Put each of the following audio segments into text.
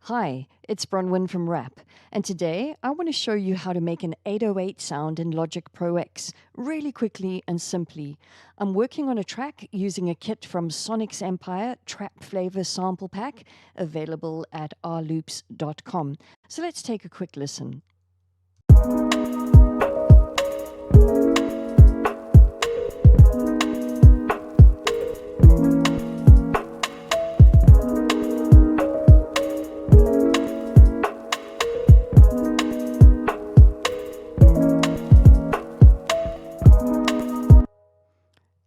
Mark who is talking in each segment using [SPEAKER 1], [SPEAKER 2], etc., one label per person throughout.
[SPEAKER 1] Hi, it's Bronwyn from Rap, and today I want to show you how to make an 808 sound in Logic Pro X really quickly and simply. I'm working on a track using a kit from Sonic's Empire Trap Flavour Sample Pack, available at rloops.com. So let's take a quick listen.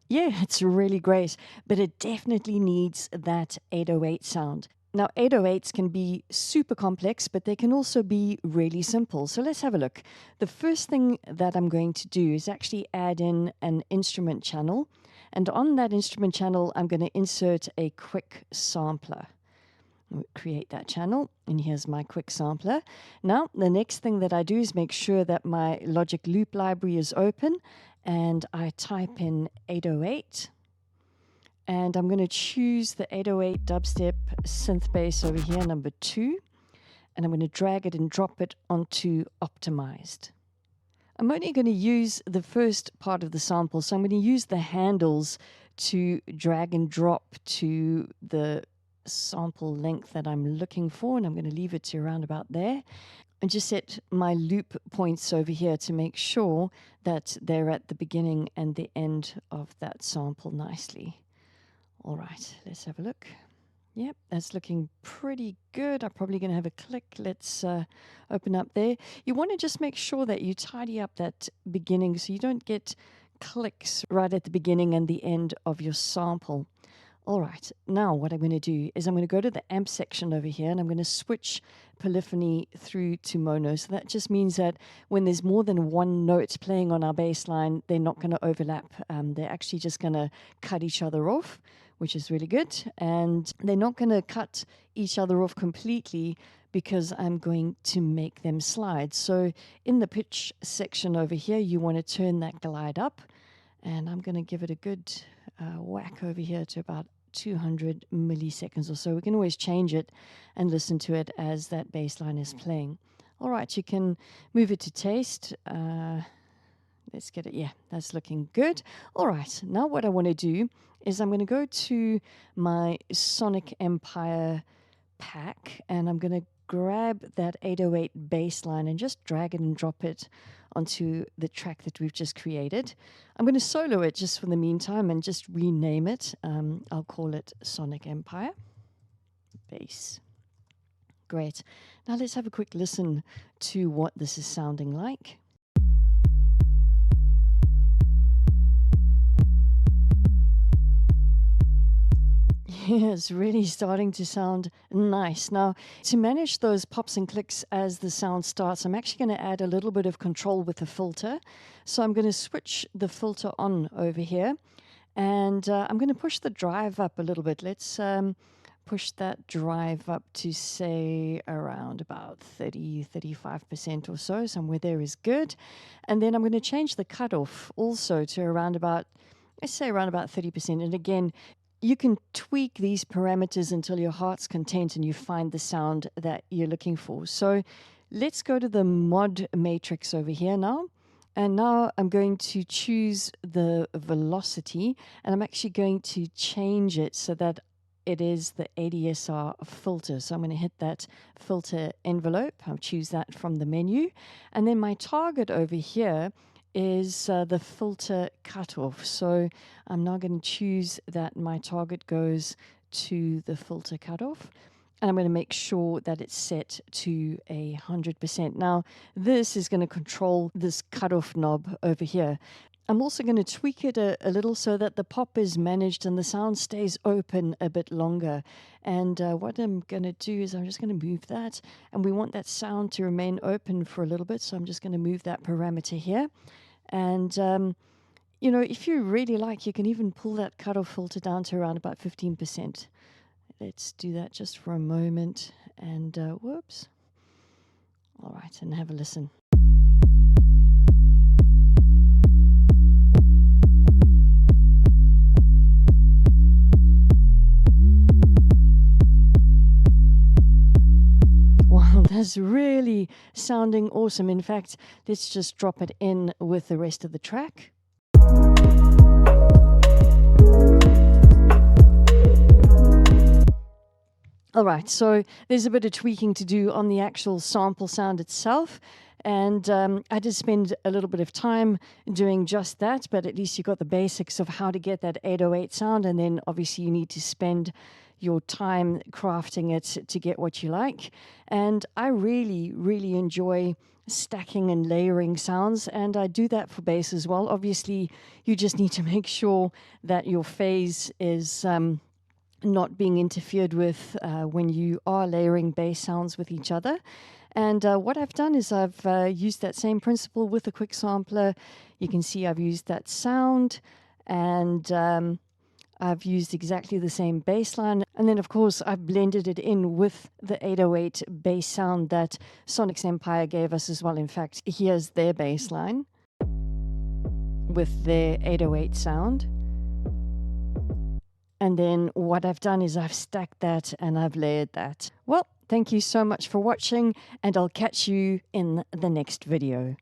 [SPEAKER 1] Yeah, it's really great, but it definitely needs that 808 sound. Now, 808s can be super complex, but they can also be really simple. So let's have a look. The first thing that I'm going to do is actually add in an instrument channel. And on that instrument channel, I'm going to insert a quick sampler. I'll create that channel, and here's my quick sampler. Now, the next thing that I do is make sure that my Logic Loop library is open, and I type in 808. And I'm going to choose the 808 dubstep synth bass over here, number 2. And I'm going to drag it and drop it onto optimized. I'm only going to use the first part of the sample, so I'm going to use the handles to drag and drop to the sample length that I'm looking for, and I'm going to leave it to around about there. And just set my loop points over here to make sure that they're at the beginning and the end of that sample nicely. All right, let's have a look. Yep, that's looking pretty good. I'm probably going to have a click. Let's open up there. You want to just make sure that you tidy up that beginning so you don't get clicks right at the beginning and the end of your sample. All right, now what I'm going to do is I'm going to go to the amp section over here, and I'm going to switch polyphony through to mono. So that just means that when there's more than one note playing on our bass line, they're not going to overlap. They're actually just going to cut each other off, which is really good. And they're not going to cut each other off completely because I'm going to make them slide. So in the pitch section over here, you want to turn that glide up. And I'm going to give it a good whack over here to about 200 milliseconds or so. We can always change it and listen to it as that bass line is playing. All right, you can move it to taste. Let's get it. Yeah, that's looking good. All right, now what I want to do is I'm going to go to my Sonic Empire pack, and I'm going to grab that 808 bass line and just drag it and drop it onto the track that we've just created. I'm going to solo it just for the meantime and just rename it. I'll call it Sonic Empire Bass. Great. Now let's have a quick listen to what this is sounding like. Yeah, it's really starting to sound nice. Now, to manage those pops and clicks as the sound starts, I'm actually going to add a little bit of control with the filter. So I'm going to switch the filter on over here, and I'm going to push the drive up a little bit. Let's push that drive up to, say, around about 35% or so. Somewhere there is good. And then I'm going to change the cutoff also to around about, let's say around about 30%. And again, you can tweak these parameters until your heart's content and you find the sound that you're looking for. So let's go to the mod matrix over here now. And now I'm going to choose the velocity, and I'm actually going to change it so that it is the ADSR filter. So I'm going to hit that filter envelope. I'll choose that from the menu. And then my target over here is the filter cutoff. So I'm now going to choose that my target goes to the filter cutoff. And I'm going to make sure that it's set to 100%. Now, this is going to control this cutoff knob over here. I'm also going to tweak it a little so that the pop is managed and the sound stays open a bit longer. And what I'm going to do is I'm just going to move that. And we want that sound to remain open for a little bit. So I'm just going to move that parameter here. And, you know, if you really like, you can even pull that cutoff filter down to around about 15%. Let's do that just for a moment. And whoops. All right, and have a listen. is really sounding awesome. In fact, let's just drop it in with the rest of the track. All right, so there's a bit of tweaking to do on the actual sample sound itself. And I did spend a little bit of time doing just that, but at least you got the basics of how to get that 808 sound. And then obviously you need to spend your time crafting it to get what you like. And I really, really enjoy stacking and layering sounds, and I do that for bass as well. Obviously, you just need to make sure that your phase is not being interfered with when you are layering bass sounds with each other. And what I've done is I've used that same principle with a quick sampler. You can see I've used that sound, and I've used exactly the same bass line. And then, of course, I've blended it in with the 808 bass sound that Sonic's Empire gave us as well. In fact, here's their bass line with their 808 sound. And then what I've done is I've stacked that and I've layered that. Well, thank you so much for watching, and I'll catch you in the next video.